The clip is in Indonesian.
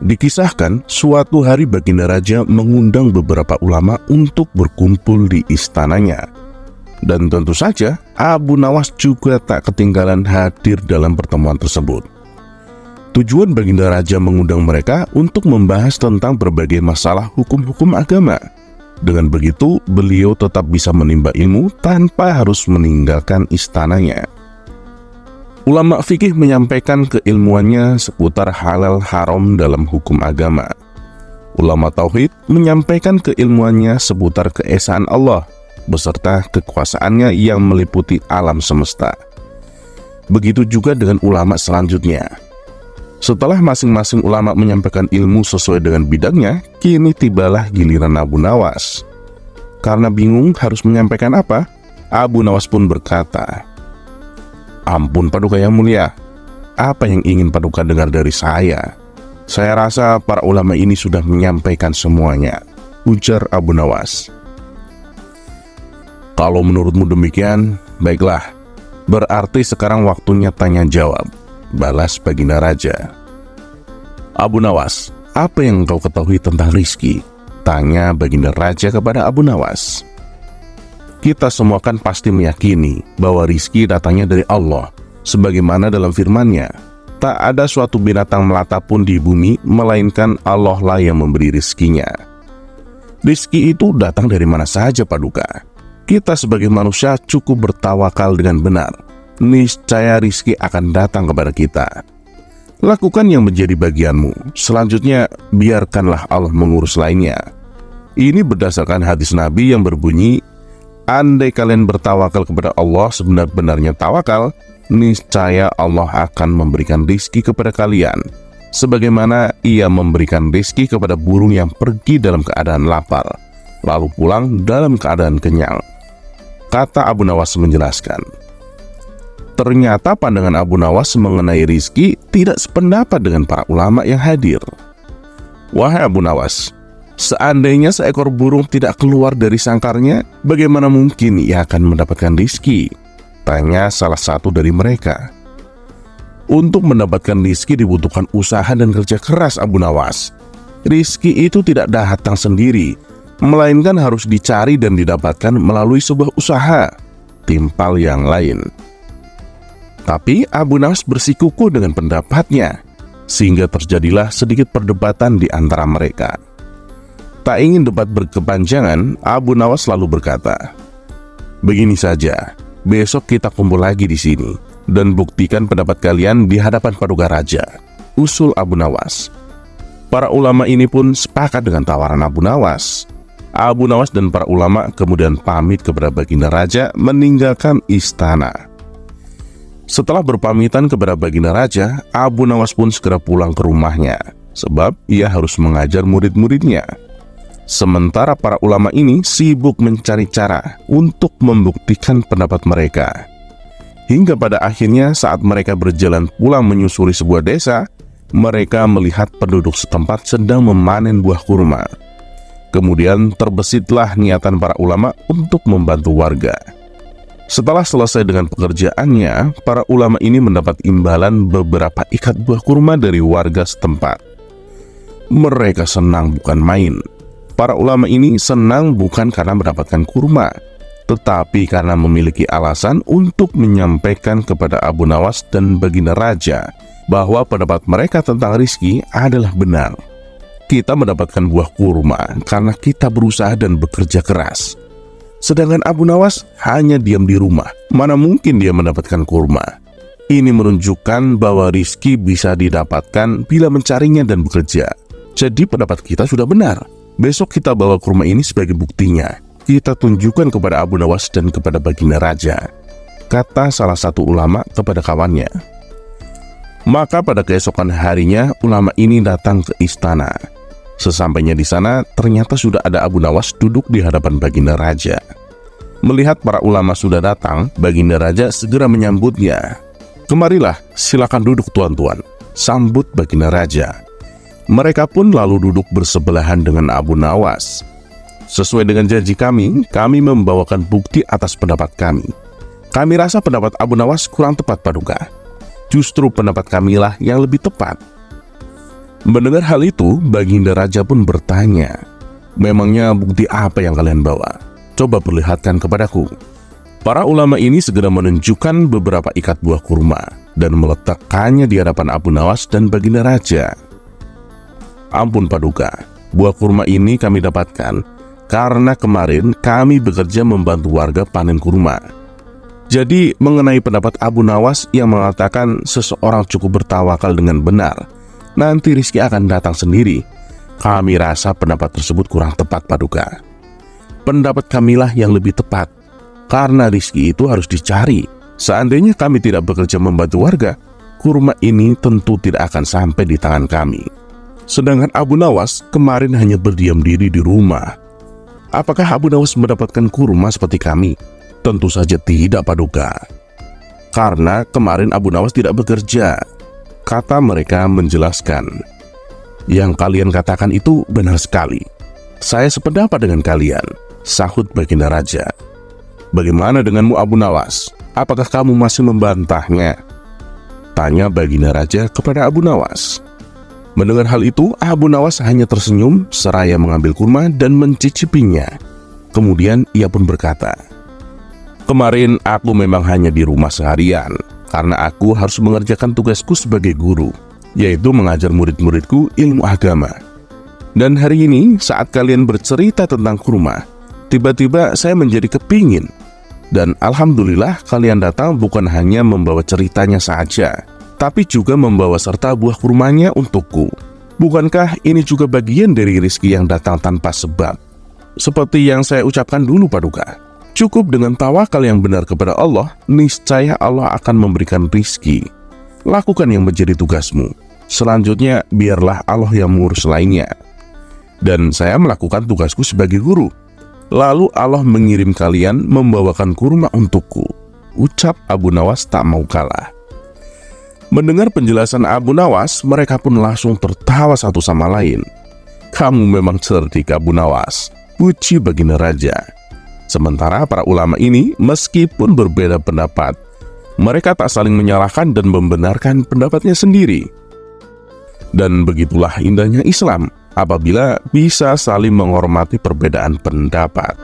Dikisahkan, suatu hari Baginda Raja mengundang beberapa ulama untuk berkumpul di istananya. Dan tentu saja, Abu Nawas juga tak ketinggalan hadir dalam pertemuan tersebut. Tujuan Baginda Raja mengundang mereka untuk membahas tentang berbagai masalah hukum-hukum agama. Dengan begitu, beliau tetap bisa menimba ilmu tanpa harus meninggalkan istananya. Ulama fikih menyampaikan keilmuannya seputar halal haram dalam hukum agama. Ulama tauhid menyampaikan keilmuannya seputar keesaan Allah beserta kekuasaannya yang meliputi alam semesta. Begitu juga dengan ulama selanjutnya. Setelah masing-masing ulama menyampaikan ilmu sesuai dengan bidangnya, kini tibalah giliran Abu Nawas. Karena bingung harus menyampaikan apa, Abu Nawas pun berkata, "Ampun Paduka yang mulia, apa yang ingin Paduka dengar dari saya? Saya rasa para ulama ini sudah menyampaikan semuanya," ujar Abu Nawas. "Kalau menurutmu demikian, baiklah. Berarti sekarang waktunya tanya jawab," balas Baginda Raja. "Abu Nawas, apa yang kau ketahui tentang rizki?" tanya Baginda Raja kepada Abu Nawas. "Kita semua kan pasti meyakini bahwa rizki datangnya dari Allah, sebagaimana dalam firman-Nya, tak ada suatu binatang melata pun di bumi, melainkan Allah lah yang memberi rizkinya. Rizki itu datang dari mana saja Paduka. Kita sebagai manusia cukup bertawakal dengan benar. Niscaya rizki akan datang kepada kita. Lakukan yang menjadi bagianmu. Selanjutnya, biarkanlah Allah mengurus lainnya." Ini berdasarkan hadis Nabi yang berbunyi, "Andai kalian bertawakal kepada Allah sebenar-benarnya tawakal, niscaya Allah akan memberikan rizki kepada kalian, sebagaimana Ia memberikan rizki kepada burung yang pergi dalam keadaan lapar, lalu pulang dalam keadaan kenyang." Kata Abu Nawas menjelaskan. Ternyata pandangan Abu Nawas mengenai rizki tidak sependapat dengan para ulama yang hadir. "Wahai Abu Nawas, seandainya seekor burung tidak keluar dari sangkarnya, bagaimana mungkin ia akan mendapatkan rizki?" tanya salah satu dari mereka. "Untuk mendapatkan rizki dibutuhkan usaha dan kerja keras Abu Nawas. Rizki itu tidak datang sendiri, melainkan harus dicari dan didapatkan melalui sebuah usaha, timpal yang lain." Tapi Abu Nawas bersikukuh dengan pendapatnya, sehingga terjadilah sedikit perdebatan di antara mereka. Tak ingin debat berkepanjangan, Abu Nawas lalu berkata, "Begini saja, besok kita kumpul lagi di sini dan buktikan pendapat kalian di hadapan Paduka Raja," usul Abu Nawas. Para ulama ini pun sepakat dengan tawaran Abu Nawas. Abu Nawas dan para ulama kemudian pamit kepada Baginda Raja meninggalkan istana. Setelah berpamitan kepada Baginda Raja, Abu Nawas pun segera pulang ke rumahnya, sebab ia harus mengajar murid-muridnya. Sementara para ulama ini sibuk mencari cara untuk membuktikan pendapat mereka. Hingga pada akhirnya saat mereka berjalan pulang menyusuri sebuah desa, mereka melihat penduduk setempat sedang memanen buah kurma. Kemudian terbesitlah niatan para ulama untuk membantu warga. Setelah selesai dengan pekerjaannya, para ulama ini mendapat imbalan beberapa ikat buah kurma dari warga setempat. Mereka senang bukan main. Para ulama ini senang bukan karena mendapatkan kurma, tetapi karena memiliki alasan untuk menyampaikan kepada Abu Nawas dan Baginda Raja bahwa pendapat mereka tentang rizki adalah benar. Kita mendapatkan buah kurma karena kita berusaha dan bekerja keras. Sedangkan Abu Nawas hanya diam di rumah. Mana mungkin dia mendapatkan kurma? Ini menunjukkan bahwa rizki bisa didapatkan bila mencarinya dan bekerja. Jadi pendapat kita sudah benar. Besok kita bawa kurma ini sebagai buktinya. Kita tunjukkan kepada Abu Nawas dan kepada Baginda Raja, kata salah satu ulama kepada kawannya. Maka pada keesokan harinya ulama ini datang ke istana. Sesampainya di sana, ternyata sudah ada Abu Nawas duduk di hadapan Baginda Raja. Melihat para ulama sudah datang, Baginda Raja segera menyambutnya. "Kemarilah, silakan duduk tuan-tuan," sambut Baginda Raja. Mereka pun lalu duduk bersebelahan dengan Abu Nawas. "Sesuai dengan janji kami membawakan bukti atas pendapat kami. Kami rasa pendapat Abu Nawas kurang tepat Paduka. Justru pendapat kamilah yang lebih tepat." Mendengar hal itu, Baginda Raja pun bertanya, "Memangnya bukti apa yang kalian bawa? Coba perlihatkan kepadaku." Para ulama ini segera menunjukkan beberapa ikat buah kurma dan meletakkannya di hadapan Abu Nawas dan Baginda Raja. "Ampun Paduka, buah kurma ini kami dapatkan karena kemarin kami bekerja membantu warga panen kurma. Jadi mengenai pendapat Abu Nawas yang mengatakan seseorang cukup bertawakal dengan benar, nanti rezeki akan datang sendiri, kami rasa pendapat tersebut kurang tepat Paduka. Pendapat kamilah yang lebih tepat, karena rezeki itu harus dicari. Seandainya kami tidak bekerja membantu warga, kurma ini tentu tidak akan sampai di tangan kami. Sedangkan Abu Nawas kemarin hanya berdiam diri di rumah. Apakah Abu Nawas mendapatkan kurma seperti kami? Tentu saja tidak Paduka. Karena kemarin Abu Nawas tidak bekerja." Kata mereka menjelaskan, "Yang kalian katakan itu benar sekali. Saya sependapat dengan kalian," sahut Baginda Raja. "Bagaimana denganmu Abu Nawas? Apakah kamu masih membantahnya?" tanya Baginda Raja kepada Abu Nawas. Mendengar hal itu, Abu Nawas hanya tersenyum seraya mengambil kurma dan mencicipinya. Kemudian ia pun berkata, "Kemarin aku memang hanya di rumah seharian, karena aku harus mengerjakan tugasku sebagai guru, yaitu mengajar murid-muridku ilmu agama. Dan hari ini saat kalian bercerita tentang kurma, tiba-tiba saya menjadi kepingin. Dan alhamdulillah kalian datang bukan hanya membawa ceritanya saja, tapi juga membawa serta buah kurmanya untukku. Bukankah ini juga bagian dari rezeki yang datang tanpa sebab? Seperti yang saya ucapkan dulu Paduka. Cukup dengan tawakal yang benar kepada Allah, niscaya Allah akan memberikan rizki. Lakukan yang menjadi tugasmu. Selanjutnya, biarlah Allah yang mengurus lainnya. Dan saya melakukan tugasku sebagai guru. Lalu Allah mengirim kalian membawakan kurma untukku." Ucap Abu Nawas tak mau kalah. Mendengar penjelasan Abu Nawas, mereka pun langsung tertawa satu sama lain. "Kamu memang cerdik Abu Nawas," puji Baginda Raja. Sementara para ulama ini meskipun berbeda pendapat, mereka tak saling menyalahkan dan membenarkan pendapatnya sendiri. Dan begitulah indahnya Islam, apabila bisa saling menghormati perbedaan pendapat.